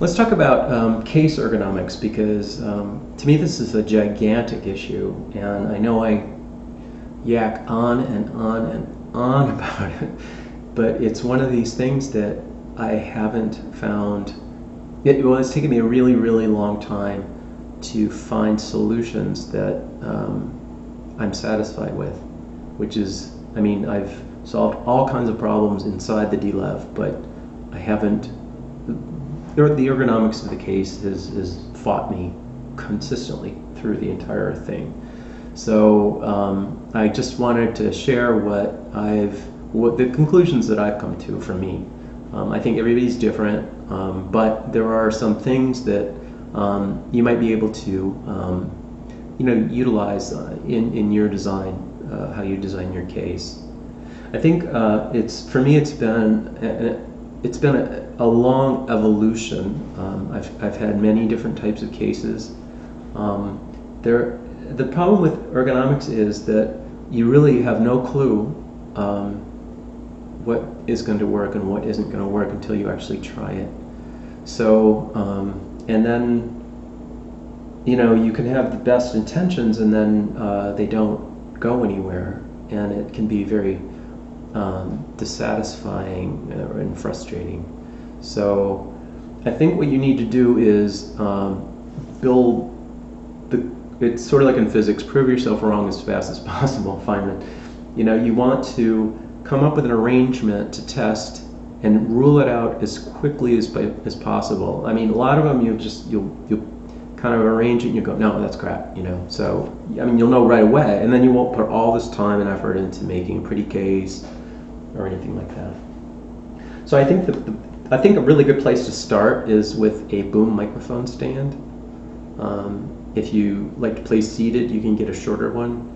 Let's talk about case ergonomics because to me this is a gigantic issue, and I know I yak on and on and on about it, but it's one of these things that I haven't found. It's taken me a really, really long time to find solutions that I'm satisfied with, which is, I mean, I've solved all kinds of problems inside the D-Lev, but I haven't. The ergonomics of the case has fought me consistently through the entire thing. So I just wanted to share what the conclusions that I've come to for me. I think everybody's different, but there are some things that you might be able to, utilize in your design, how you design your case. I think for me it's been a long evolution. I've had many different types of cases. The problem with ergonomics is that you really have no clue what is going to work and what isn't going to work until you actually try it. So, and then, you can have the best intentions and then they don't go anywhere, and it can be very dissatisfying and frustrating. So I think what you need to do is build it's sort of like in physics, prove yourself wrong as fast as possible. Find that, you want to come up with an arrangement to test and rule it out as quickly as possible. I mean, a lot of them you'll kind of arrange it and you go, no, that's crap, So, I mean, you'll know right away, and then you won't put all this time and effort into making a pretty case or anything like that. So I think a really good place to start is with a boom microphone stand. If you like to play seated, you can get a shorter one.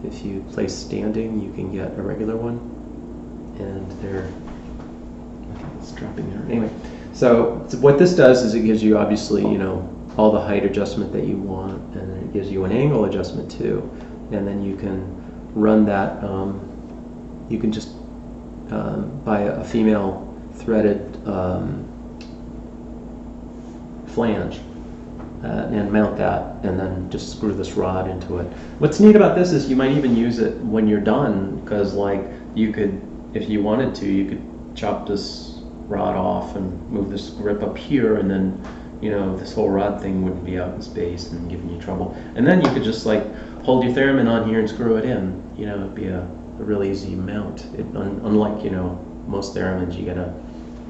If you play standing, you can get a regular one. And I think it's dropping there. Anyway, so what this does is it gives you obviously, all the height adjustment that you want, and then it gives you an angle adjustment too. And then you can run that, you can just buy a female threaded flange and mount that, and then just screw this rod into it. What's neat about this is you might even use it when you're done, because you could, if you wanted to, you could chop this rod off and move this grip up here, and then this whole rod thing wouldn't be out in space and giving you trouble. And then you could just hold your Theremin on here and screw it in. It'd be a really easy mount. Unlike most Theremins, you gotta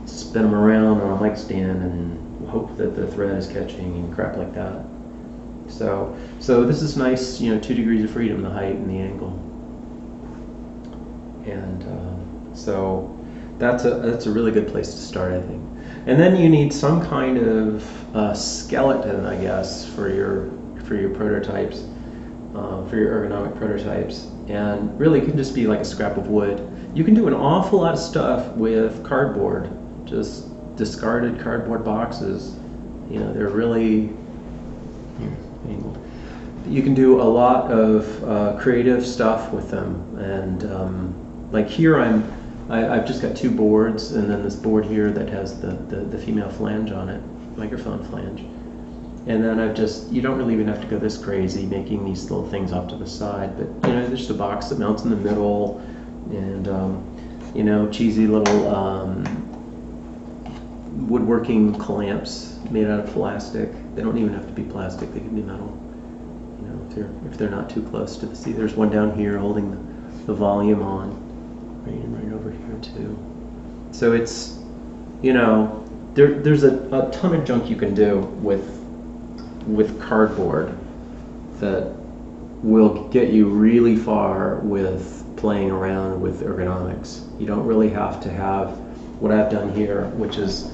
spin them around on a mic stand and hope that the thread is catching and crap like that. So this is nice, 2 degrees of freedom, the height and the angle. And so that's a really good place to start, I think. And then you need some kind of skeleton, I guess, for your prototypes, for your ergonomic prototypes. And really it can just be like a scrap of wood. You can do an awful lot of stuff with cardboard, just discarded cardboard boxes. They're really, you can do a lot of creative stuff with them. And like here I've just got 2 boards, and then this board here that has the female flange on it, microphone flange. And then you don't really even have to go this crazy making these little things off to the side, but there's just a box that mounts in the middle, and cheesy little woodworking clamps made out of plastic. They don't even have to be plastic, they can be metal, if they're not too close to the sea. There's one down here holding the volume on, right over here too. So it's, there's a ton of junk you can do with cardboard that will get you really far with playing around with ergonomics. You don't really have to have what I've done here, which is,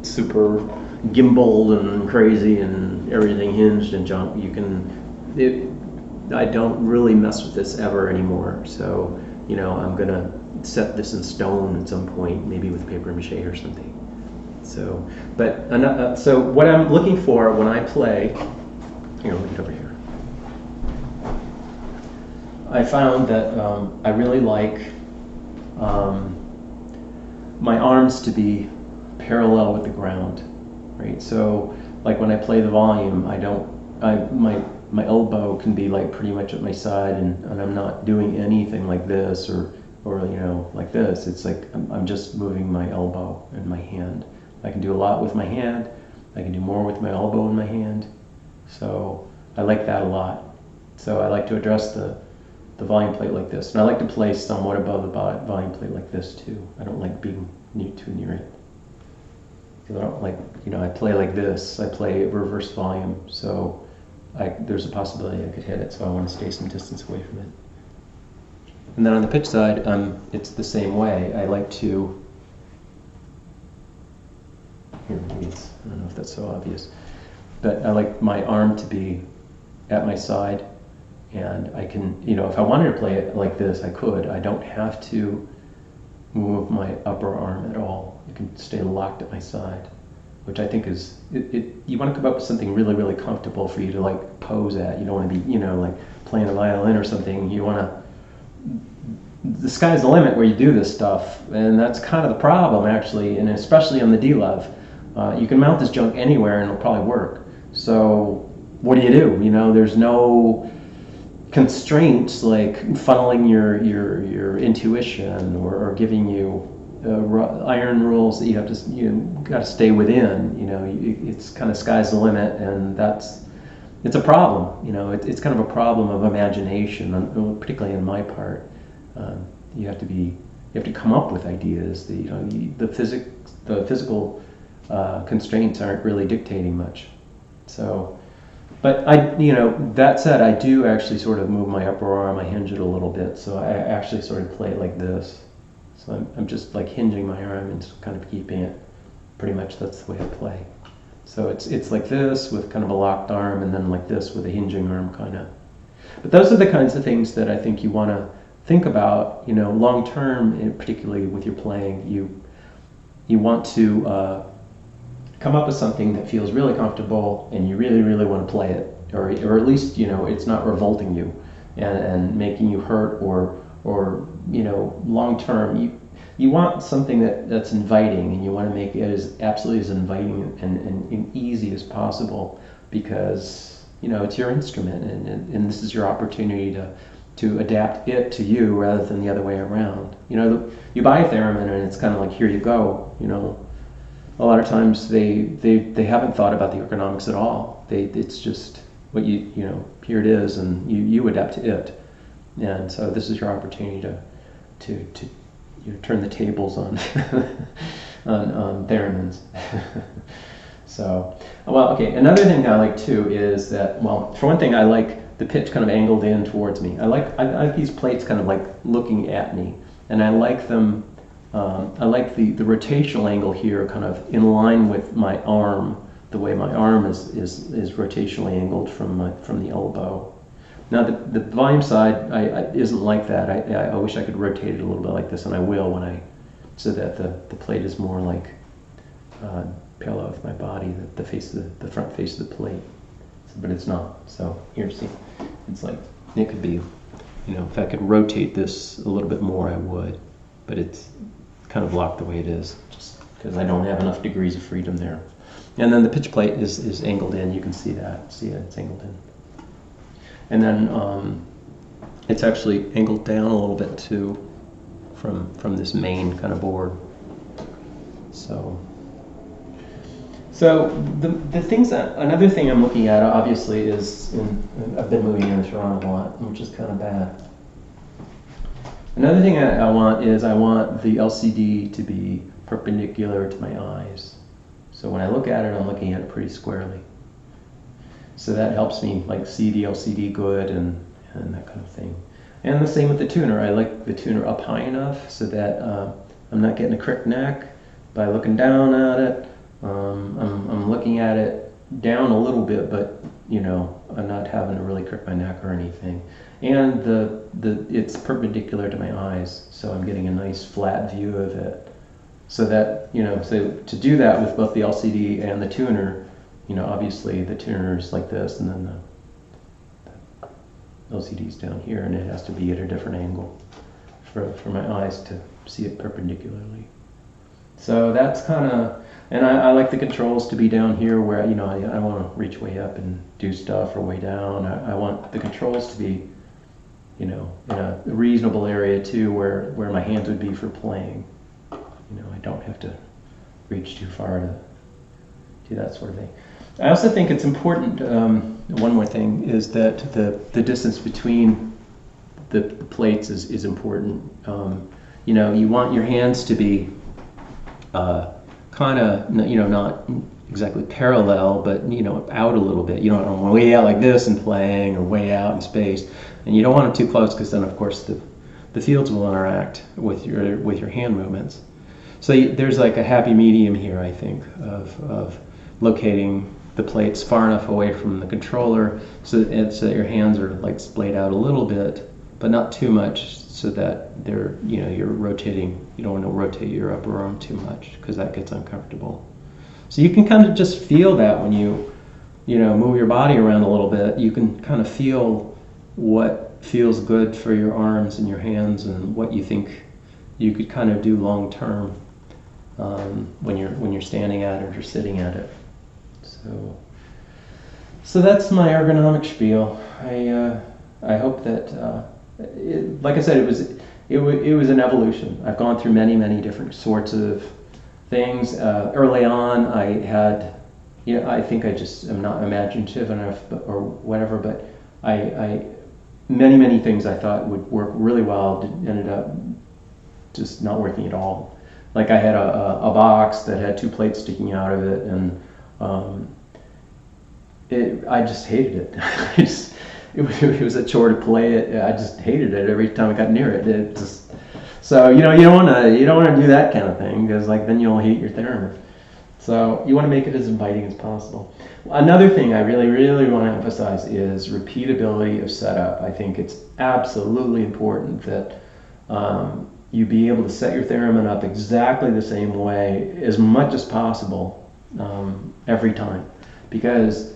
super gimbaled and crazy and everything hinged and junk. I don't really mess with this ever anymore. So, I'm gonna set this in stone at some point, maybe with paper mache or something. So, so what I'm looking for when I play, here, I'll get over here. I found that I really like my arms to be parallel with the ground, right? So like when I play the volume, my elbow can be like pretty much at my side, and I'm not doing anything like this or like this. It's like I'm just moving my elbow and my hand. I can do a lot with my hand. I can do more with my elbow and my hand. So I like that a lot. So I like to address the volume plate like this. And I like to play somewhat above the volume plate like this too. I don't like being too near it. Because I don't like, I play like this. I play reverse volume. So there's a possibility I could hit it. So I want to stay some distance away from it. And then on the pitch side, it's the same way. I like to, here maybe I don't know if that's so obvious, but I like my arm to be at my side, and I can, if I wanted to play it like this, I could. I don't have to move my upper arm at all. It can stay locked at my side, which I think is, you want to come up with something really, really comfortable for you to like pose at. You don't want to be, like playing a violin or something. You want to, the sky's the limit where you do this stuff, and that's kind of the problem actually, and especially on the D-Lev. You can mount this junk anywhere and it'll probably work. So what do? There's no constraints like funneling your intuition or giving you iron rules that you have to got to stay within. It's kind of sky's the limit, and it's a problem. It's kind of a problem of imagination, particularly on my part. You have to come up with ideas. The physical constraints aren't really dictating much. So, but that said, I do actually sort of move my upper arm. I hinge it a little bit, so I actually sort of play it like this. So I'm just like hinging my arm and kind of keeping it. Pretty much that's the way I play. So it's like this with kind of a locked arm, and then like this with a hinging arm kind of. But those are the kinds of things that I think you want to think about, long term, particularly with your playing. You want to come up with something that feels really comfortable, and you really, really want to play it, or at least it's not revolting you and making you hurt or long term. You want something that's inviting, and you want to make it as absolutely as inviting and easy as possible, because it's your instrument, and this is your opportunity to adapt it to you rather than the other way around. You buy a theremin and it's kind of like, here you go. A lot of times they haven't thought about the ergonomics at all. It's just what here it is, and you adapt to it. And so this is your opportunity to turn the tables on on theremins. So, well, okay. Another thing I like too is that, well, for one thing, I like the pitch kind of angled in towards me. I like these plates kind of like looking at me, and I like them. I like the rotational angle here, kind of in line with my arm, the way my arm is rotationally angled from the elbow. Now the volume side isn't like that. I wish I could rotate it a little bit like this, and I will so that the plate is more like parallel with my body, the front face of the plate. But it's not. So here, see, it's like it could be. If I could rotate this a little bit more, I would. But it's kind of locked the way it is, just because I don't have enough degrees of freedom there. And then the pitch plate is angled in. You can see that. See it? It's angled in. And then it's actually angled down a little bit too from this main kind of board. So the things another thing I'm looking at obviously is, I've been moving this around a lot, which is kind of bad. Another thing I want the LCD to be perpendicular to my eyes. So when I look at it, I'm looking at it pretty squarely. So that helps me like see the LCD good and that kind of thing. And the same with the tuner. I like the tuner up high enough so that I'm not getting a crick neck by looking down at it. I'm looking at it down a little bit, but I'm not having to really crick my neck or anything. And it's perpendicular to my eyes, so I'm getting a nice flat view of it. So that so to do that with both the LCD and the tuner, obviously the tuner is like this, and then the LCD's down here, and it has to be at a different angle for my eyes to see it perpendicularly. So that's kind of And I like the controls to be down here where, you know, I don't want to reach way up and do stuff or way down. I want the controls to be, you know, in a reasonable area too, where my hands would be for playing. You know, I don't have to reach too far to do that sort of thing. I also think it's important, one more thing, is that the distance between the plates is important. You know, you want your hands to be kind of, you know, not exactly parallel, but, you know, out a little bit. You don't want way out like this and playing, or way out in space. And you don't want them too close, because then, of course, the fields will interact with your hand movements. So there's like a happy medium here, I think, of locating the plates far enough away from the controller so that your hands are like splayed out a little bit, but not too much, so that they're, you know, you're rotating. You don't want to rotate your upper arm too much, because that gets uncomfortable. So you can kind of just feel that when you know, move your body around a little bit. You can kind of feel what feels good for your arms and your hands, and what you think you could kind of do long term when you're standing at it or sitting at it. So that's my ergonomic spiel. I hope that, like I said, it was an evolution. I've gone through many different sorts of things. Early on, I had, you know, I think I just am not imaginative enough, or whatever. But I many things I thought would work really well ended up just not working at all. Like I had a box that had 2 plates sticking out of it, and I just hated it. It was a chore to play it. I just hated it every time I got near it. So, you know, you don't want to do that kind of thing, because like then you'll hate your theremin. So you want to make it as inviting as possible. Another thing I really want to emphasize is repeatability of setup. I think it's absolutely important that you be able to set your theremin up exactly the same way as much as possible every time, because,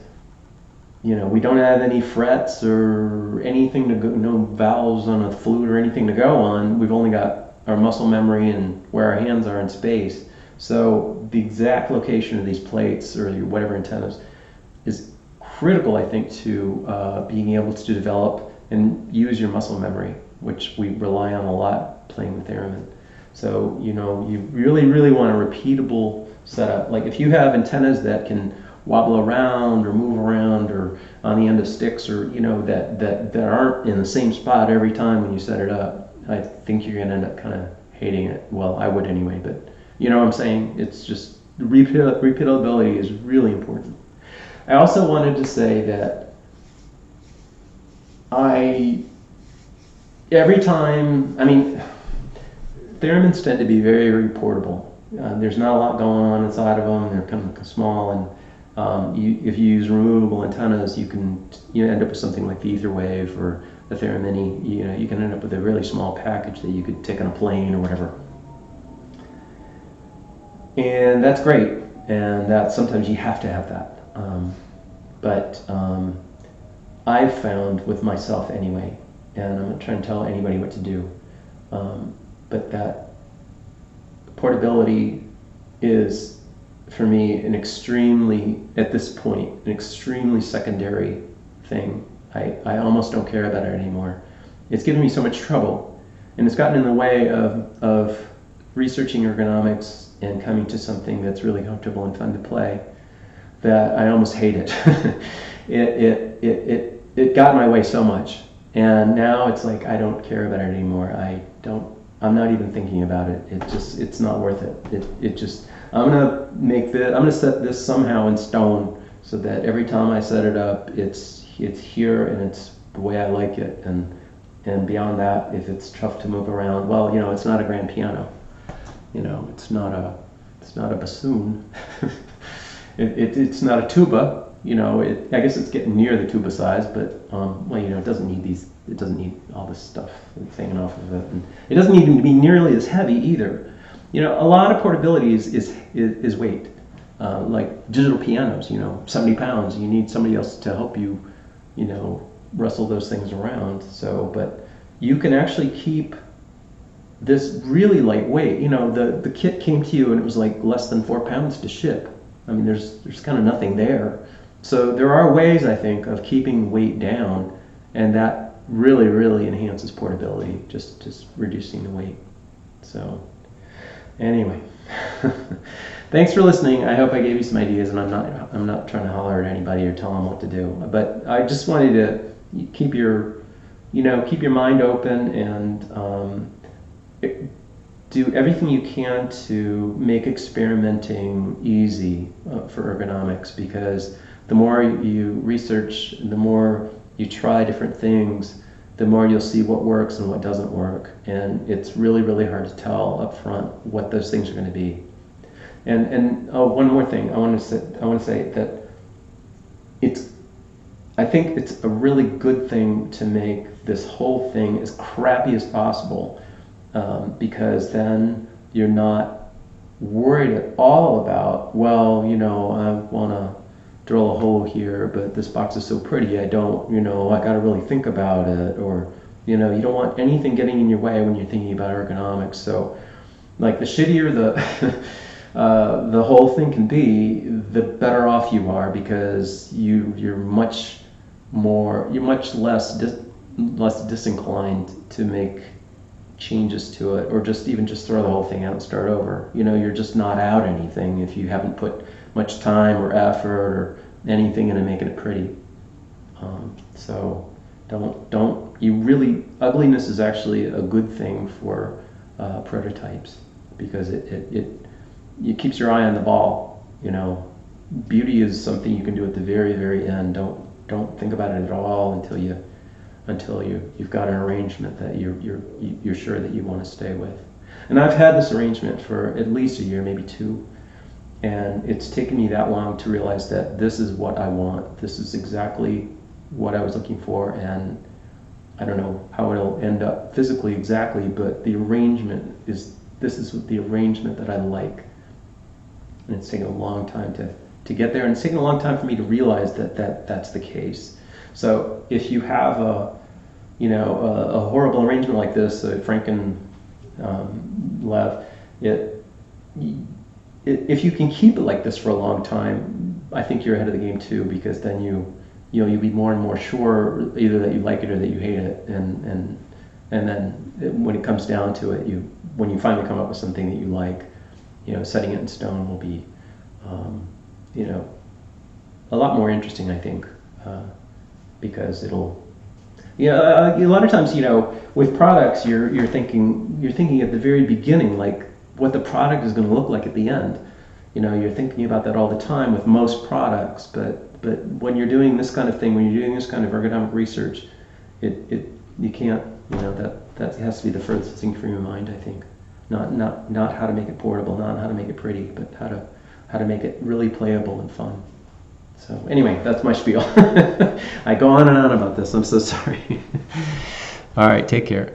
you know, we don't have any frets or anything to go, no valves on a flute or anything to go on. We've only got our muscle memory and where our hands are in space. So the exact location of these plates or whatever antennas is critical, I think, to being able to develop and use your muscle memory, which we rely on a lot playing with theremin. So, you know, you really want a repeatable setup. Like if you have antennas that can wobble around or move around, or on the end of sticks, or, you know, that aren't in the same spot every time when you set it up, I think you're going to end up kind of hating it. Well, I would anyway, but you know what I'm saying? It's just repeatability is really important. I also wanted to say that every time, I mean, theremins tend to be very portable. There's not a lot going on inside of them. They're kind of small, and if you use removable antennas, you end up with something like the Ether Wave or the Theremin. You know, you can end up with a really small package that you could take on a plane or whatever, and that's great. And that sometimes you have to have that. But I've found with myself anyway, and I'm not trying to tell anybody what to do, but that portability is, for me, at this point, an extremely secondary thing. I almost don't care about it anymore. It's given me so much trouble, and it's gotten in the way of researching ergonomics and coming to something that's really comfortable and fun to play, that I almost hate it. It got in my way so much, and now it's like I don't care about it anymore. I'm not even thinking about it. It's not worth it. I'm gonna set this somehow in stone, so that every time I set it up, it's here and it's the way I like it. And beyond that, if it's tough to move around, well, you know, it's not a grand piano. You know, it's not a bassoon. It's not a tuba. You know, I guess it's getting near the tuba size, but well, you know, it doesn't need all this stuff that's hanging off of it, and it doesn't need to be nearly as heavy either. You know, a lot of portability is weight. Like digital pianos, you know, 70 pounds. You need somebody else to help you, you know, wrestle those things around. So, but you can actually keep this really lightweight. You know, the kit came to you and it was like less than 4 pounds to ship. I mean, there's kind of nothing there. So there are ways, I think, of keeping weight down, and that really, really enhances portability, just reducing the weight. So anyway, thanks for listening. I hope I gave you some ideas, and I'm not trying to holler at anybody or tell them what to do. But I just wanted to keep your mind open and do everything you can to make experimenting easy for ergonomics, because the more you research, the more you try different things, the more you'll see what works and what doesn't work. And it's really, really hard to tell up front what those things are going to be. And one more thing I want to say that I think it's a really good thing to make this whole thing as crappy as possible, because then you're not worried at all about, well, you know, I want to drill a hole here, but this box is so pretty, I don't, you know, I got to really think about it, or, you know, you don't want anything getting in your way when you're thinking about ergonomics. So, like, the shittier the whole thing can be, the better off you are, because you're much less disinclined to make changes to it, or just throw the whole thing out and start over. You know, you're just not out anything if you haven't put much time or effort or anything into making it pretty. So ugliness is actually a good thing for prototypes, because it keeps your eye on the ball. You know, beauty is something you can do at the very, very end. Don't think about it at all until you've got an arrangement that you're sure that you want to stay with. And I've had this arrangement for at least a year, maybe 2. And it's taken me that long to realize that this is what I want. This is exactly what I was looking for, and I don't know how it'll end up physically exactly, but the arrangement is the arrangement that I like. And it's taken a long time to get there, and it's taken a long time for me to realize that's the case. So if you have a horrible arrangement like this, Franken Lev, if you can keep it like this for a long time, I think you're ahead of the game too, because then you'll be more and more sure either that you like it or that you hate it, and then when it comes down to it, when you finally come up with something that you like, you know, setting it in stone will be a lot more interesting, I think, because it'll. A lot of times, with products, you're thinking at the very beginning, like, what the product is going to look like at the end. You're thinking about that all the time with most products, but when you're doing this kind of thing, when you're doing this kind of ergonomic research, you can't, that has to be the furthest thing from your mind, I think. Not how to make it portable, not how to make it pretty, but how to make it really playable and fun. So anyway, that's my spiel. I go on and on about this. I'm so sorry. All right, take care.